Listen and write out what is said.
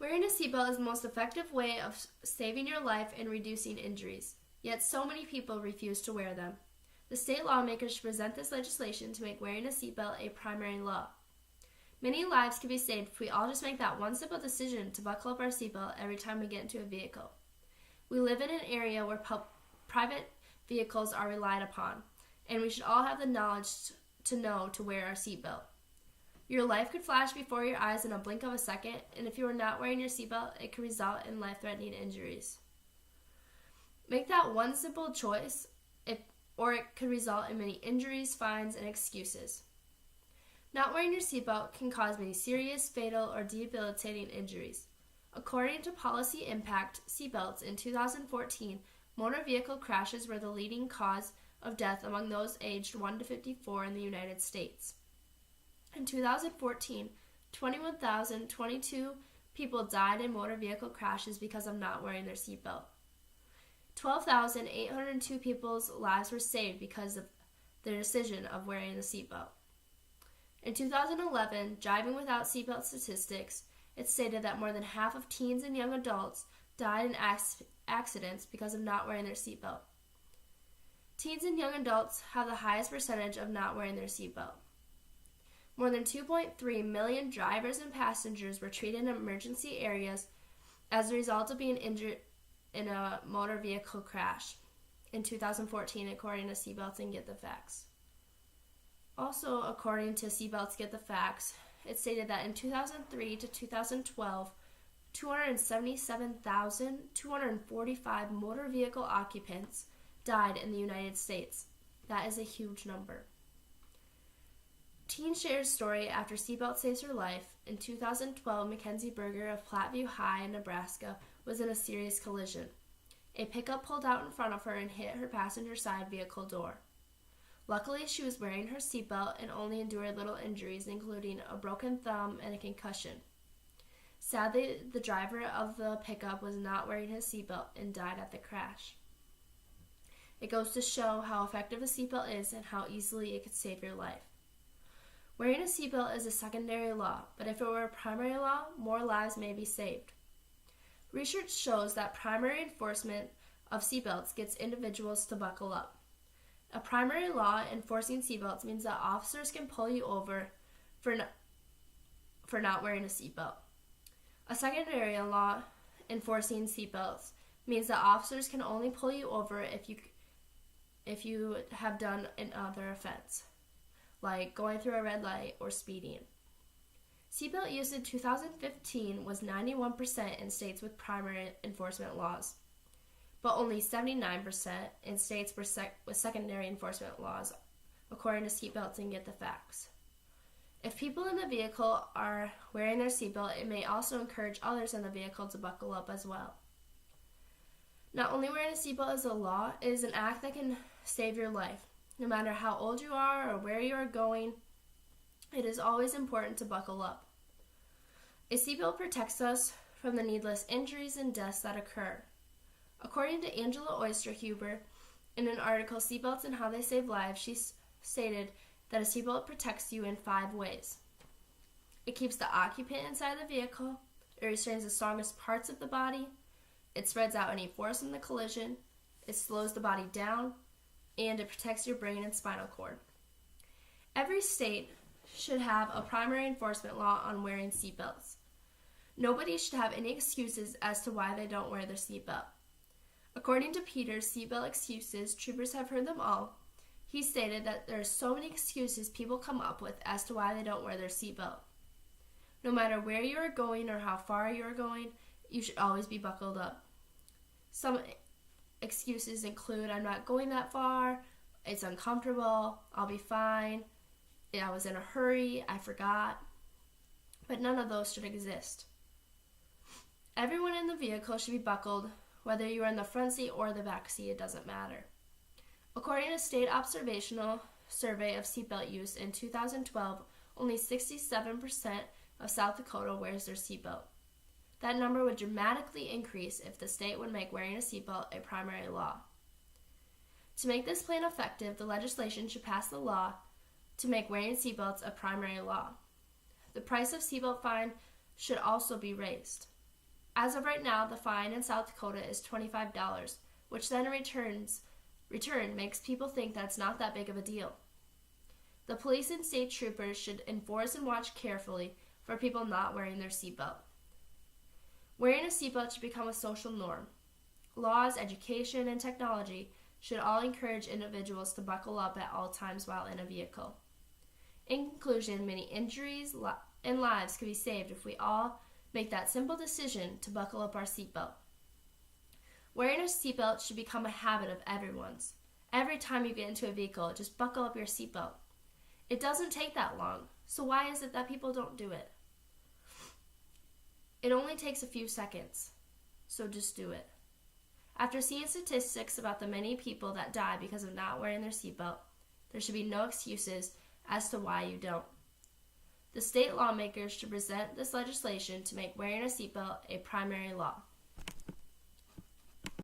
Wearing a seatbelt is the most effective way of saving your life and reducing injuries, yet so many people refuse to wear them. The state lawmakers should present this legislation to make wearing a seatbelt a primary law. Many lives could be saved if we all just make that one simple decision to buckle up our seatbelt every time we get into a vehicle. We live in an area where private vehicles are relied upon, and we should all have the knowledge to know to wear our seatbelt. Your life could flash before your eyes in a blink of a second, and if you are not wearing your seatbelt, it could result in life-threatening injuries. Make that one simple choice, or it could result in many injuries, fines, and excuses. Not wearing your seatbelt can cause many serious, fatal, or debilitating injuries. According to Policy Impact Seatbelts in 2014, motor vehicle crashes were the leading cause of death among those aged 1 to 54 in the United States. In 2014, 21,022 people died in motor vehicle crashes because of not wearing their seatbelt. 12,802 people's lives were saved because of their decision of wearing the seatbelt. In 2011, Driving Without Seatbelt Statistics, it stated that more than half of teens and young adults died in accidents because of not wearing their seatbelt. Teens and young adults have the highest percentage of not wearing their seatbelt. More than 2.3 million drivers and passengers were treated in emergency areas as a result of being injured in a motor vehicle crash in 2014, according to Seatbelts and Get the Facts. Also, according to Seatbelts Get the Facts, it stated that in 2003 to 2012, 277,245 motor vehicle occupants died in the United States. That is a huge number. Teen shares story after seatbelt saves her life. In 2012, Mackenzie Berger of Platteview High in Nebraska was in a serious collision. A pickup pulled out in front of her and hit her passenger side vehicle door. Luckily, she was wearing her seatbelt and only endured little injuries, including a broken thumb and a concussion. Sadly, the driver of the pickup was not wearing his seatbelt and died at the crash. It goes to show how effective a seatbelt is and how easily it could save your life. Wearing a seatbelt is a secondary law, but if it were a primary law, more lives may be saved. Research shows that primary enforcement of seatbelts gets individuals to buckle up. A primary law enforcing seatbelts means that officers can pull you over for not wearing a seatbelt. A secondary law enforcing seatbelts means that officers can only pull you over if you have done another offense, like going through a red light or speeding. Seatbelt use in 2015 was 91% in states with primary enforcement laws, but only 79% in states with secondary enforcement laws, according to Seatbelts and Get the Facts. If people in the vehicle are wearing their seatbelt, it may also encourage others in the vehicle to buckle up as well. Not only wearing a seatbelt is a law, it is an act that can save your life. No matter how old you are or where you are going, it is always important to buckle up. A seatbelt protects us from the needless injuries and deaths that occur. According to Angela Oyster-Huber, in an article, Seatbelts and How They Save Lives, she stated that a seatbelt protects you in 5 ways. It keeps the occupant inside the vehicle, it restrains the strongest parts of the body, it spreads out any force in the collision, it slows the body down, and it protects your brain and spinal cord. Every state should have a primary enforcement law on wearing seatbelts. Nobody should have any excuses as to why they don't wear their seatbelt. According to Peter's Seatbelt Excuses, troopers have heard them all. He stated that there are so many excuses people come up with as to why they don't wear their seatbelt. No matter where you are going or how far you are going, you should always be buckled up. Some excuses include, I'm not going that far, it's uncomfortable, I'll be fine, I was in a hurry, I forgot. But none of those should exist. Everyone in the vehicle should be buckled, whether you are in the front seat or the back seat, it doesn't matter. According to a state observational survey of seatbelt use in 2012, only 67% of South Dakota wears their seatbelt. That number would dramatically increase if the state would make wearing a seatbelt a primary law. To make this plan effective, the legislation should pass the law to make wearing seatbelts a primary law. The price of seatbelt fine should also be raised. As of right now, the fine in South Dakota is $25, which then in return makes people think that's not that big of a deal. The police and state troopers should enforce and watch carefully for people not wearing their seatbelt. Wearing a seatbelt should become a social norm. Laws, education, and technology should all encourage individuals to buckle up at all times while in a vehicle. In conclusion, many injuries and lives could be saved if we all make that simple decision to buckle up our seatbelt. Wearing a seatbelt should become a habit of everyone's. Every time you get into a vehicle, just buckle up your seatbelt. It doesn't take that long, so why is it that people don't do it? It only takes a few seconds, so just do it. After seeing statistics about the many people that die because of not wearing their seatbelt, there should be no excuses as to why you don't. The state lawmakers should present this legislation to make wearing a seatbelt a primary law.